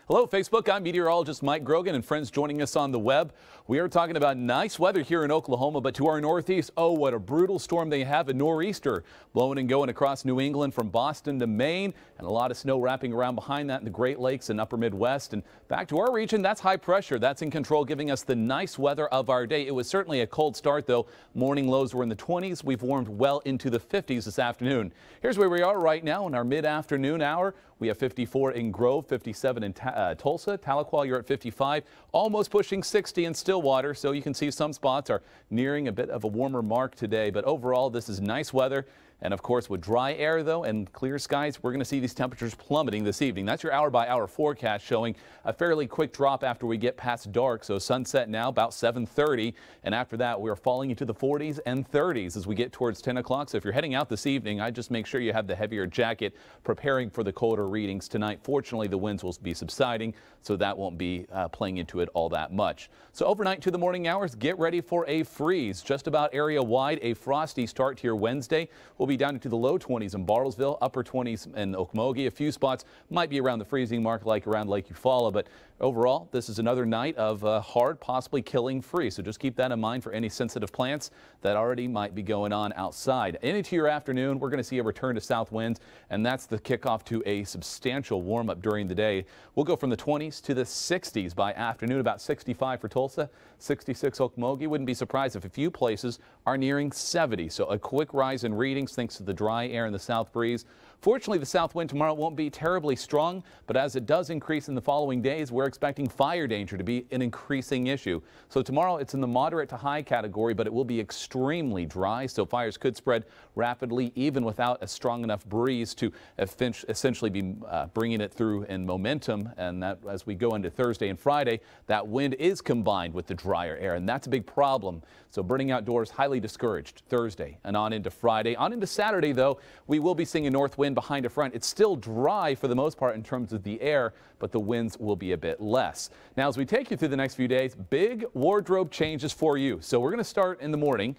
Hello, Facebook. I'm meteorologist Mike Grogan and friends joining us on the web. We are talking about nice weather here in Oklahoma, but to our northeast, oh, what a brutal storm they have, a nor'easter blowing and going across New England from Boston to Maine, and a lot of snow wrapping around behind that in the Great Lakes and upper Midwest. And back to our region, that's high pressure. That's in control, giving us the nice weather of our day. It was certainly a cold start, though. Morning lows were in the 20s. We've warmed well into the 50s this afternoon. Here's where we are right now in our mid-afternoon hour. We have 54 in Grove, 57 in Tulsa. Tahlequah, you're at 55, almost pushing 60 in Stillwater. So you can see some spots are nearing a bit of a warmer mark today. But overall, this is nice weather. And of course, with dry air, though, and clear skies, we're going to see these temperatures plummeting this evening. That's your hour-by-hour forecast showing a fairly quick drop after we get past dark. So sunset now about 7:30. And after that, we're falling into the 40s and 30s as we get towards 10 o'clock. So if you're heading out this evening, I'd just make sure you have the heavier jacket preparing for the colder readings tonight. Fortunately, the winds will be subsiding, so that won't be playing into it all that much. So overnight to the morning hours, get ready for a freeze. Just about area-wide, a frosty start to your Wednesday. We'll be down into the low 20s in Bartlesville, upper 20s in Okmulgee. A few spots might be around the freezing mark, like around Lake Eufaula, but overall, this is another night of hard, possibly killing freeze. So just keep that in mind for any sensitive plants that already might be going on outside. Into your afternoon, we're going to see a return to south winds, and that's the kickoff to a substantial warm up during the day. We'll go from the 20s to the 60s by afternoon, about 65 for Tulsa, 66 Okmulgee. Wouldn't be surprised if a few places are nearing 70. So a quick rise in readings thanks to the dry air and the south breeze. Fortunately, the south wind tomorrow won't be terribly strong, but as it does increase in the following days, we're expecting fire danger to be an increasing issue. So tomorrow it's in the moderate to high category, but it will be extremely dry, so fires could spread rapidly even without a strong enough breeze to essentially be bringing it through in momentum. And that as we go into Thursday and Friday, that wind is combined with the drier air, and that's a big problem. So burning outdoors, highly discouraged Thursday and on into Friday. On into Saturday, though, we will be seeing a north wind behind a front. It's still dry for the most part in terms of the air, but the winds will be a bit less. Now, as we take you through the next few days, big wardrobe changes for you. So we're going to start in the morning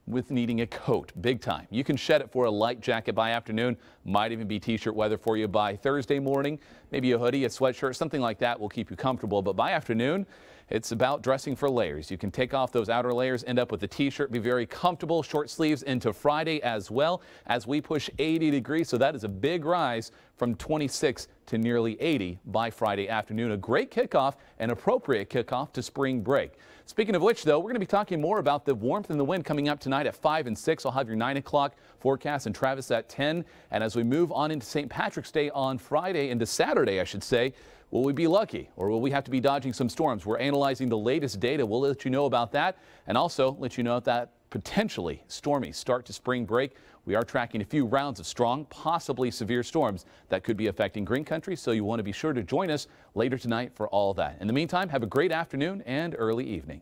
with needing a coat, big time. You can shed it for a light jacket by afternoon, might even be t-shirt weather for you by Thursday morning. Maybe a hoodie, a sweatshirt, something like that will keep you comfortable. But by afternoon, it's about dressing for layers. You can take off those outer layers, end up with a t-shirt, be very comfortable, short sleeves into Friday as well as we push 80 degrees. So that is a big rise from 26 to nearly 80 by Friday afternoon. A great kickoff, an appropriate kickoff to spring break. Speaking of which, though, we're going to be talking more about the warmth and the wind coming up tonight at 5 and 6. I'll have your 9 o'clock forecast in Travis at 10. And as we move on into St. Patrick's Day on Friday, into Saturday, I should say, will we be lucky or will we have to be dodging some storms? We're analyzing the latest data. We'll let you know about that and also let you know that potentially stormy start to spring break. We are tracking a few rounds of strong, possibly severe storms that could be affecting Green Country, so you want to be sure to join us later tonight for all that. In the meantime, have a great afternoon and early evening.